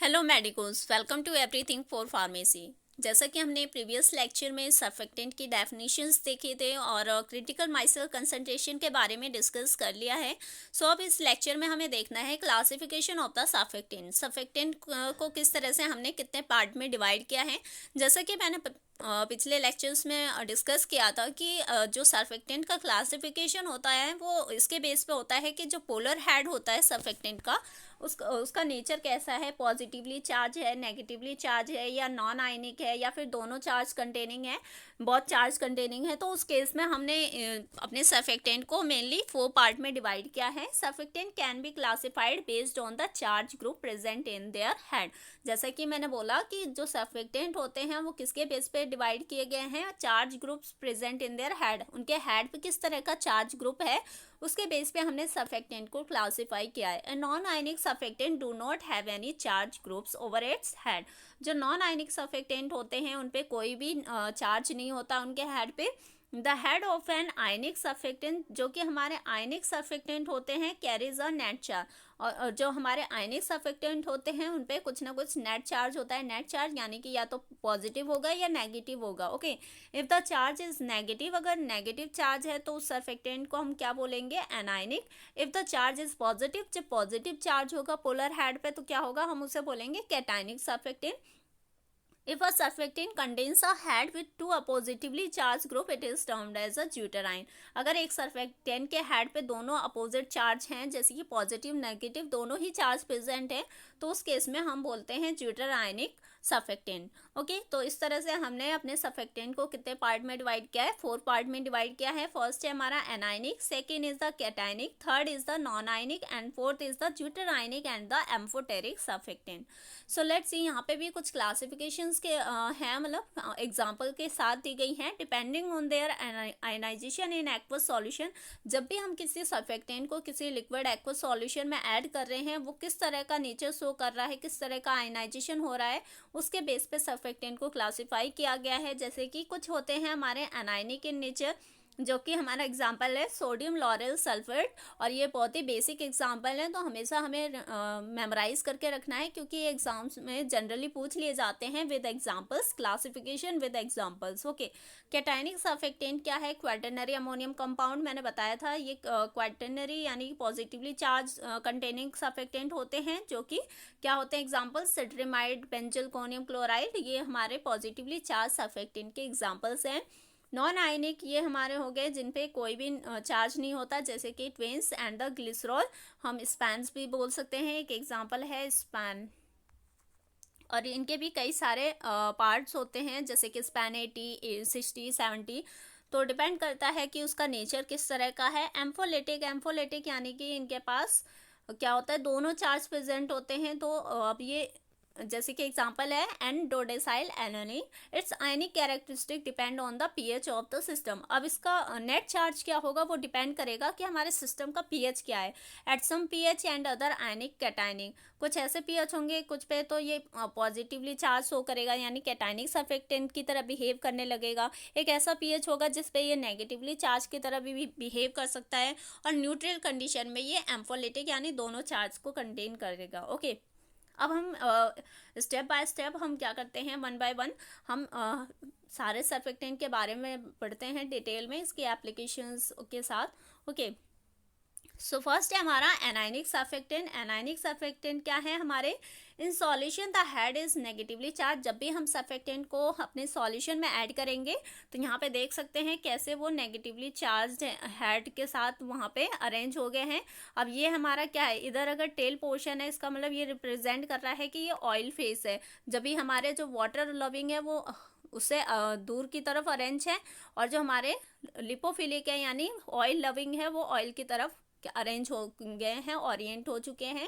Hello medicos, welcome to everything for pharmacy. जैसा कि हमने प्रीवियस लेक्चर में सर्फेक्टेंट की डेफिनेशंस देखे थे और क्रिटिकल माइसल कंसंट्रेशन के बारे में डिस्कस कर लिया है। सो अब इस लेक्चर में हमें देखना है classification of the surfactant. Surfactant को किस तरह से हमने कितने पार्ट में डिवाइड किया है। जैसा कि मैंने पिछले लेक्चर्स में डिस्कस किया था कि जो सर्फेक्टेंट का क्लासिफिकेशन होता है वो इसके बेस पे होता है कि जो पोलर हेड होता है सर्फेक्टेंट का उसका नेचर कैसा है, पॉजिटिवली चार्ज है, नेगेटिवली चार्ज है, या नॉन आयनिक है, या फिर दोनों चार्ज कंटेनिंग है, बहुत चार्ज कंटेनिंग है। तो उस केस में हमने अपने सर्फेक्टेंट को मेनली 4 पार्ट में डिवाइड किया है। Surfactant can be classified based on the charge group present in their head. जैसा कि मैंने बोला कि जो सर्फेक्टेंट होते हैं वो किसके बेस पे डिवाइड किए गए हैं, charge groups present in their head. उनके हेड पे किस तरह का चार्ज ग्रुप है उसके बेस पे हमने सर्फेक्टेंट को क्लासिफाई किया है। Non ionic surfactant do not have any charge groups over its head. जो नॉन आयनिक सर्फेक्टेंट होते हैं उन पे कोई भी चार्ज नहीं होता उनके हेड पे। The head of an ionic surfactant, जो कि हमारे आयनिक सर्फेक्टेंट होते हैं, कैरीज अ नेट चार्ज। और जो हमारे आयनिक सर्फेक्टेंट होते हैं उन पे कुछ ना कुछ नेट चार्ज होता है। नेट चार्ज यानी कि या तो पॉजिटिव होगा या नेगेटिव होगा। Okay, if the charge is negative, अगर नेगेटिव चार्ज है तो उस सर्फेक्टेंट को हम क्या बोलेंगे, anionic. If the charge is positive, जब पॉजिटिव चार्ज होगा पोलर हेड पे तो क्या होगा, हम उसे बोलेंगे cationic surfactant. If a surfactant contains a head with two oppositively charged group, it is termed as a deuterine. अगर एक surfactant के head पे दोनों opposite charge हैं, जैसे कि पॉजिटिव नेगेटिव दोनों ही चार्ज प्रेजेंट है, तो उस केस में हम बोलते हैं ड्यूटरायनिक सर्फेक्टेंट। ओके, तो इस तरह से हमने अपने सर्फेक्टेंट को कितने पार्ट में डिवाइड किया है, 4 पार्ट में डिवाइड किया है। फर्स्ट है हमारा anionic, second is the cationic, third is the non ionic and fourth is the zwitterionic and the amphoteric surfactant. So let's see, यहाँ पे भी कुछ क्लासिफिकेशंस के हैं, मतलब एग्जांपल के साथ दी गई हैं। Depending on their ionization in aqueous solution, जब भी हम किसी सर्फेक्टेंट को किसी लिक्विड एक्वस सॉल्यूशन में ऐड कर रहे हैं, वो किस तरह का नेचर शो कर रहा है, किस तरह का आयनाइजेशन हो रहा है, उसके बेस पे सर्फेक्टेंट को क्लासीफाई किया गया है। जैसे कि कुछ होते हैं हमारे एनायनिक इन नेचर, जो कि हमारा एग्जाम्पल है सोडियम लॉरेल सल्फेट, और ये बहुत ही बेसिक एग्जाम्पल है, तो हमेशा हमें मेमोराइज करके रखना है, क्योंकि ये एग्जाम्स में जनरली पूछ लिए जाते हैं with examples, classification with examples. Okay, cationic surfactant क्या है, क्वाटरनरी अमोनियम कंपाउंड, मैंने बताया था ये क्वाटरनरी यानी पॉजिटिवली चार्ज कंटेनिंग सर्फेक्टेंट होते हैं, जो कि क्या होते हैं एग्जाम्पल, सिट्रिमाइड, बेंजलकोनियम क्लोराइड, ये हमारे पॉजिटिवली चार्ज सर्फेक्टेंट के एग्जाम्पल्स हैं। नॉन आयनिक ये हमारे हो गए जिन पे कोई भी चार्ज नहीं होता, जैसे कि ट्विंस एंड द ग्लिसरॉल, हम स्पैन्स भी बोल सकते हैं, एक एग्जांपल है स्पैन। और इनके भी कई सारे पार्ट्स होते हैं, जैसे कि स्पैन 80, 60, 70। तो डिपेंड करता है कि उसका नेचर किस तरह का है। एम्फोलेटिक, एम्फोलेटिक यानी कि इनके पास क्या होता है, दोनों चार्ज प्रेजेंट होते हैं। तो अब ये जैसे कि एग्जांपल है एन डोडेसाइल एनोनी, it's ionic characteristic depend on the pH of the system. अब इसका नेट चार्ज क्या होगा वो डिपेंड करेगा कि हमारे सिस्टम का पीएच क्या है। At some pH and other ionic cationic, कुछ ऐसे पीएच होंगे कुछ पे तो ये पॉजिटिवली चार्ज शो करेगा, यानी कैटायनिक सर्फेक्टेंट की तरह बिहेव करने लगेगा। एक ऐसा पीएच होगा जिसपे ये नेगेटिवली चार्ज की तरह भी बिहेव कर सकता है, और न्यूट्रल कंडीशन में ये एम्फोलिटिक यानी दोनों चार्ज को कंटेन करेगा। ओके, अब हम स्टेप बाय स्टेप हम क्या करते हैं, वन बाय वन हम सारे सर्फेक्टेंट के बारे में पढ़ते हैं डिटेल में, इसकी एप्लीकेशंस के साथ। ओके, सो फर्स्ट है हमारा एनायनिक सर्फेक्टेंट। एनायनिक सर्फेक्टेंट क्या है, हमारे इन solution the head is negatively charge. जब भी हम सर्फेक्टेंट को अपने सॉल्यूशन में ऐड करेंगे तो यहाँ पे देख सकते हैं कैसे वो नेगेटिवली चार्ज हेड के साथ वहाँ पे अरेंज हो गए हैं। अब ये हमारा क्या है, इधर अगर टेल पोर्शन है, इसका मतलब ये रिप्रेजेंट कर रहा है कि ये ऑयल फेस है। जब भी हमारे जो वाटर लविंग है वो उससे दूर की तरफ अरेंज है, और जो हमारे लिपोफिलिक है यानी ऑयल लविंग है वो ऑयल की तरफ अरेंज हो गए हैं, ओरिएंट हो चुके हैं।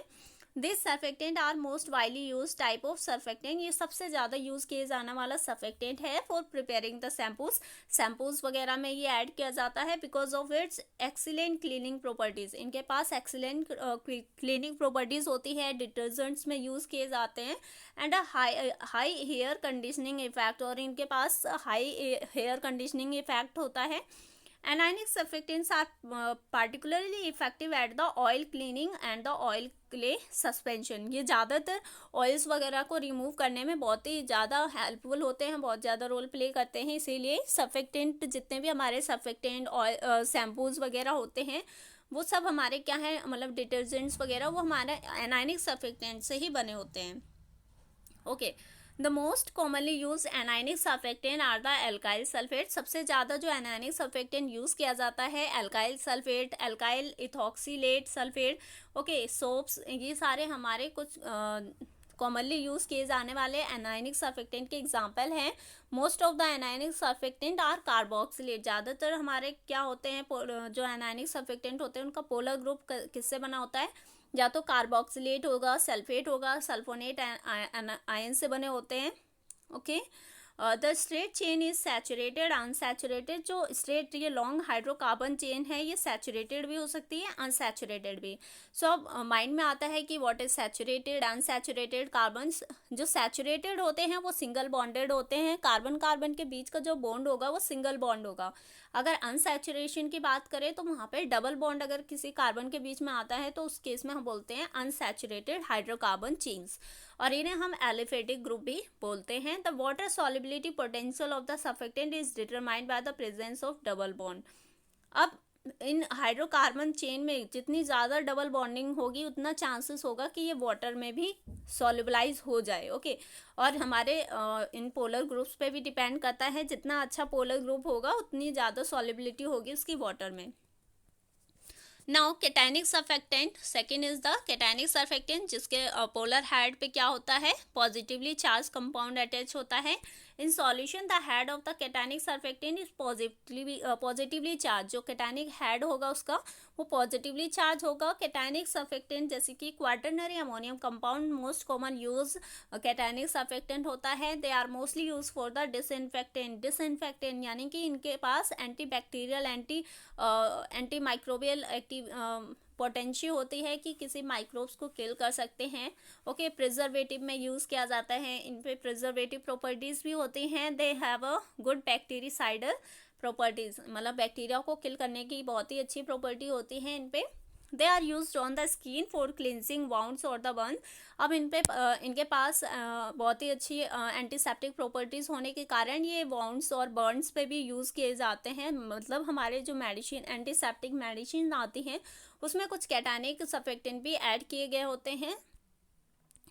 This surfactant are most widely use type of surfactant, ये सबसे ज़्यादा यूज़ किए जाने वाला सर्फेक्टेंट है for preparing the shampoos. Shampoos वगैरह में ये ऐड किया जाता है because of its excellent cleaning properties. इनके पास एक्सीलेंट क्लीनिंग प्रॉपर्टीज़ होती है, डिटर्जेंट्स में यूज़ किए जाते हैं, and a high hair conditioning effect, और इनके पास हाई हेयर कंडीशनिंग इफेक्ट होता है। Anionic surfactants are particularly effective at the oil cleaning and the oil clay suspension, ये ज़्यादातर ऑयल्स वगैरह को रिमूव करने में बहुत ही ज़्यादा हेल्पफुल होते हैं, बहुत ज़्यादा रोल प्ले करते हैं। इसीलिए सर्फेक्टेंट, जितने भी हमारे सर्फेक्टेंट ऑयल शैम्पूज वगैरह होते हैं, वो सब हमारे क्या है, मतलब डिटर्जेंट्स वगैरह, वो हमारे एनायनिक सर्फेक्टेंट से ही बने होते हैं। Okay, the most commonly use anionic surfactant are the alkyl sulphate. सबसे ज़्यादा जो एनायनिक सर्फेक्टेंट यूज़ किया जाता है alkyl sulphate, alkyl ethoxylate sulphate, okay, soaps, ये सारे हमारे कुछ कॉमनली यूज़ किए जाने वाले एनायनिक सर्फेक्टेंट के एग्जाम्पल हैं। Most of the anionic surfactant are carboxylate. ज़्यादातर हमारे क्या होते हैं, जो एनायनिक सर्फेक्टेंट होते हैं उनका पोलर ग्रुप किससे बना होता है, या तो कार्बोक्सिलेट होगा, सल्फेट होगा, सल्फोनेट आयन से बने होते हैं। Okay, the straight chain is saturated, unsaturated. जो स्ट्रेट, ये लॉन्ग हाइड्रोकार्बन चेन है, ये सैचुरेटेड भी हो सकती है, अनसैचुरेटेड भी। सो अब माइंड में आता है कि what is saturated, unsaturated carbon. जो सैचुरेटेड होते हैं वो सिंगल बॉन्डेड होते हैं, कार्बन कार्बन के बीच का जो बॉन्ड होगा वो सिंगल बॉन्ड होगा। अगर अनसैचुरेशन की बात करें तो वहाँ पे डबल बॉन्ड अगर किसी कार्बन के बीच में आता है तो उस केस में हम बोलते हैं अनसैचुरेटेड हाइड्रोकार्बन चेन्स, और इन्हें हम एलिफेटिक ग्रुप भी बोलते हैं। The water solubility potential of the surfactant is determined by the presence of double bond. अब इन हाइड्रोकार्बन चेन में जितनी ज़्यादा डबल बॉन्डिंग होगी उतना चांसेस होगा कि ये वाटर में भी सॉल्युबलाइज हो जाए। ओके, और हमारे इन पोलर ग्रुप्स पे भी डिपेंड करता है, जितना अच्छा पोलर ग्रुप होगा उतनी ज़्यादा सॉल्युबिलिटी होगी उसकी वाटर में। Now cationic surfactant, second is the cationic surfactant, जिसके पोलर हेड पे क्या होता है, पॉजिटिवली चार्ज कंपाउंड अटैच होता है। In solution the head of the cationic surfactant is positively charge. जो कैटायनिक हेड होगा उसका वो पॉजिटिवली चार्ज होगा। कैटायनिक सर्फेक्टेंट जैसे कि quaternary ammonium compound most common use cationic surfactant होता है। They are mostly use for the disinfectant यानी कि इनके पास anti bacterial, anti microbial active potential होती है कि किसी माइक्रोब्स को किल कर सकते हैं। ओके, प्रिजर्वेटिव में यूज़ किया जाता है, इन पे प्रिजर्वेटिव प्रॉपर्टीज़ भी होती हैं। They have a good bactericidal properties, मतलब बैक्टीरिया को किल करने की बहुत ही अच्छी प्रॉपर्टी होती है इन पे। They are use on the skin for cleansing wounds और द बर्न। अब इनके पास बहुत ही अच्छी एंटीसेप्टिक प्रॉपर्टीज़ होने के कारण ये वाउंड्स और बर्न्स पे भी यूज़ किए जाते हैं। मतलब हमारे जो मेडिसिन, एंटीसेप्टिक मेडिसिन आती हैं उसमें कुछ कैटायनिक सर्फेक्टेंट भी ऐड किए गए होते हैं।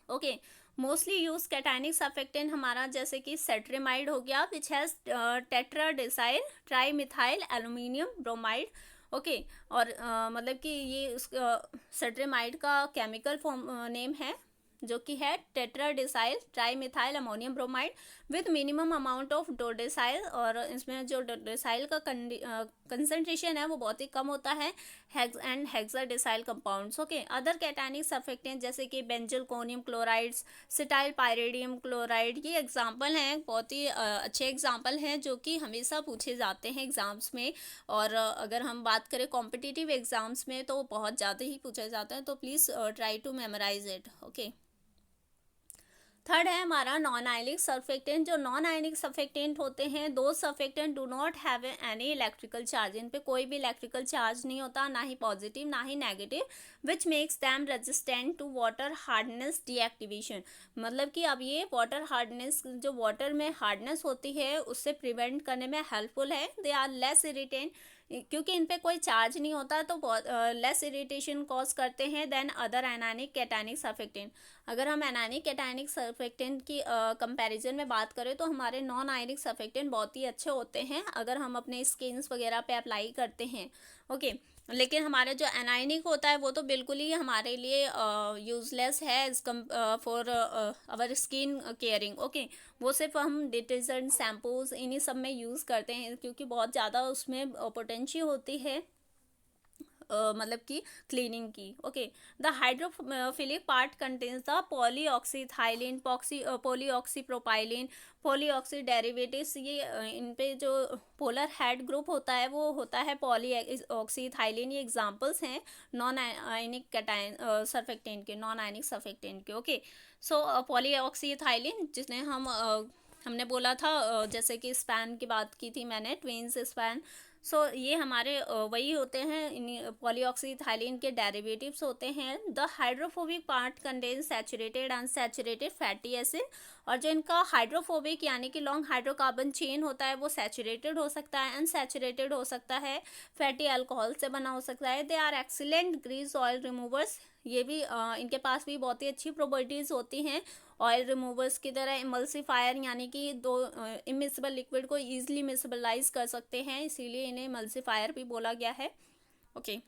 Okay, mostly use cationic surfactant हमारा जैसे कि सेट्रेमाइड हो गया, which has tetradecyl trimethyl aluminium bromide. Okay, और मतलब कि ये सेट्रेमाइड का केमिकल फॉर्म नेम है, जो कि है tetradecyl trimethyl ammonium bromide with minimum amount of dodecyl. और इसमें जो डोडेसाइल का कंसंट्रेशन है वो बहुत ही कम होता है। Hexadecyl compounds. Okay, other cationic surfactant जैसे कि benzalkonium chlorides, cetyl pyridinium chloride, ये एग्जाम्पल हैं, बहुत ही अच्छे एग्जाम्पल हैं जो कि हमेशा पूछे जाते हैं एग्जाम्स में। और अगर हम बात करें कॉम्पिटिटिव एग्जाम्स में तो बहुत ज़्यादा ही पूछा जाता है, तो please try to memorise it. Okay, third है हमारा नॉन आयनिक सर्फेक्टेंट। जो नॉन आयनिक सर्फेक्टेंट होते हैं, दो surfactant do not have any electrical charge. इन पे कोई भी इलेक्ट्रिकल चार्ज नहीं होता, ना ही पॉजिटिव ना ही negative, which makes them resistant to water hardness deactivation. मतलब कि अब ये वाटर हार्डनेस, जो वाटर में हार्डनेस होती है उससे प्रिवेंट करने में हेल्पफुल है। दे आर लेस इरिटेंट, क्योंकि इन पे कोई चार्ज नहीं होता तो बहुत लेस इरिटेशन कॉज करते हैं then other anionic cationic surfactant. अगर हम एनायनिक कैटायनिक सर्फेक्टेंट की कंपैरिजन में बात करें तो हमारे नॉन आयनिक सर्फेक्टेंट बहुत ही अच्छे होते हैं अगर हम अपने स्किन्स वगैरह पे अप्लाई करते हैं। ओके, लेकिन हमारा जो एनायनिक होता है वो तो बिल्कुल ही हमारे लिए यूजलेस है for our skin caring. Okay, वो सिर्फ हम डिटर्जेंट, शैम्पूज, इन्हीं सब में यूज़ करते हैं क्योंकि बहुत ज़्यादा उसमें पोटेंशियल होती है मतलब कि क्लीनिंग की। Okay, the hydrophilic part contains the polyoxyethylene, polyoxypropylene, polyoxy derivatives. ये इन पे जो पोलर हेड ग्रुप होता है वो होता है पॉलीऑक्सीथाइलिन। ये एग्जांपल्स हैं नॉन आयनिक कैटायन सर्फेक्टेंट के, नॉन आयनिक सर्फेक्टेंट के। ओके, सो पॉलीऑक्सीथाइलिन जिसने हमने बोला था जैसे कि स्पैन की बात की थी मैंने, ट्विन्स स्पैन। सो ये हमारे वही होते हैं, पॉलीऑक्सीथाइलिन के डेरिवेटिव्स होते हैं। The hydrophobic part contains saturated unsaturated fatty acid, और जो इनका हाइड्रोफोबिक यानी कि लॉन्ग हाइड्रोकार्बन चेन होता है वो सैचुरेटेड हो सकता है, अनसैचुरेटेड हो सकता है, फैटी अल्कोहल से बना हो सकता है। They are excellent grease oil removers, ये भी इनके पास भी बहुत ही अच्छी प्रॉपर्टीज़ होती हैं ऑयल रिमूवर्स की तरह। इमल्सीफायर यानी कि दो इमिसिबल लिक्विड को ईजिली मिसबलाइज कर सकते हैं, इसीलिए इन्हें इमल्सीफायर भी बोला गया है। ओके,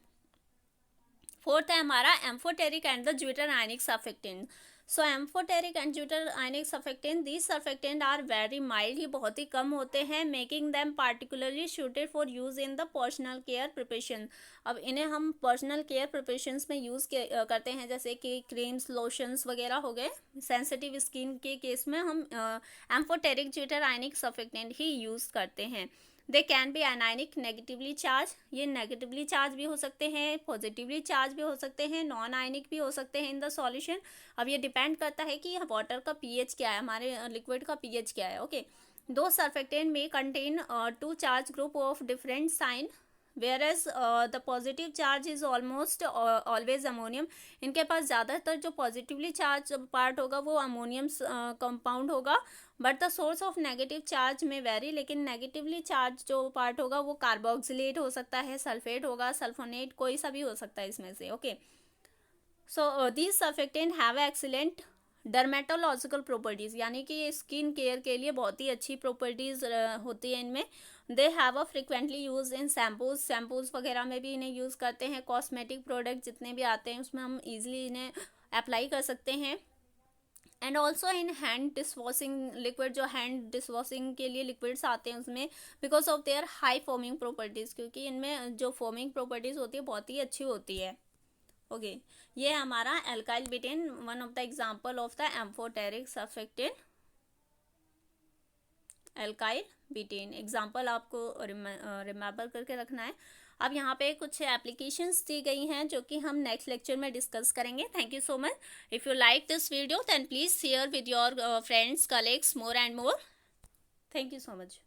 फोर्थ है हमारा amphoteric and the zwitter ionic surfactant. So amphoteric and zwitter ionic surfactant, these surfactant are very mild, ये बहुत ही कम होते हैं, making them particularly suited for use in the personal care preparation. अब इन्हें हम पर्सनल केयर प्रिपरेशंस में यूज़ करते हैं, जैसे कि क्रीम्स लोशंस वगैरह हो गए। सेंसिटिव स्किन के केस में हम एम्फोटेरिक ज्यूटर आयनिक सर्फेक्टेंट ही यूज़ करते हैं। They can be anionic negatively charge, ये नेगेटिवली चार्ज भी हो सकते हैं, पॉजिटिवली चार्ज भी हो सकते हैं, नॉन आयनिक भी हो सकते हैं इन द सॉल्यूशन। अब ये डिपेंड करता है कि वाटर का पीएच क्या है, हमारे लिक्विड का पीएच क्या है। ओके, दो सर्फेक्टेंट में contain two charge group of different sign, whereas the positive charge is almost always ammonium। इनके पास ज़्यादातर जो पॉजिटिवली चार्ज पार्ट होगा वो अमोनियम कंपाउंड होगा, but the source of negative charge में वेरी, लेकिन नेगेटिवली चार्ज जो पार्ट होगा वो कार्बोक्सिलेट हो सकता है, सल्फेट होगा, सल्फोनेट, कोई सा भी हो सकता है इसमें से। Okay, so these surfactant have excellent dermatological properties, यानी कि स्किन केयर के लिए बहुत ही अच्छी प्रॉपर्टीज़ होती है इनमें। They have a frequently use in shampoos वगैरह में भी इन्हें यूज़ करते हैं, कॉस्मेटिक प्रोडक्ट जितने भी आते हैं उसमें हम ईजिली इन्हें अप्लाई कर सकते हैं। And also in hand dish washing liquid, जो हैंड डिश वॉशिंग के लिए लिक्विड्स आते हैं उसमें, because of their high foaming properties, क्योंकि इनमें जो फोमिंग प्रॉपर्टीज़ होती है बहुत ही अच्छी होती है। ओके, ये हमारा alkyl bitten, one of the example of the amphoteric surfactant, alkyl bitten example आपको रिमेंबर करके रखना है। अब यहाँ पे कुछ एप्लीकेशंस दी गई हैं जो कि हम नेक्स्ट लेक्चर में डिस्कस करेंगे। Thank you so much. If you like this video then please share with your friends, colleagues, more and more. Thank you so much.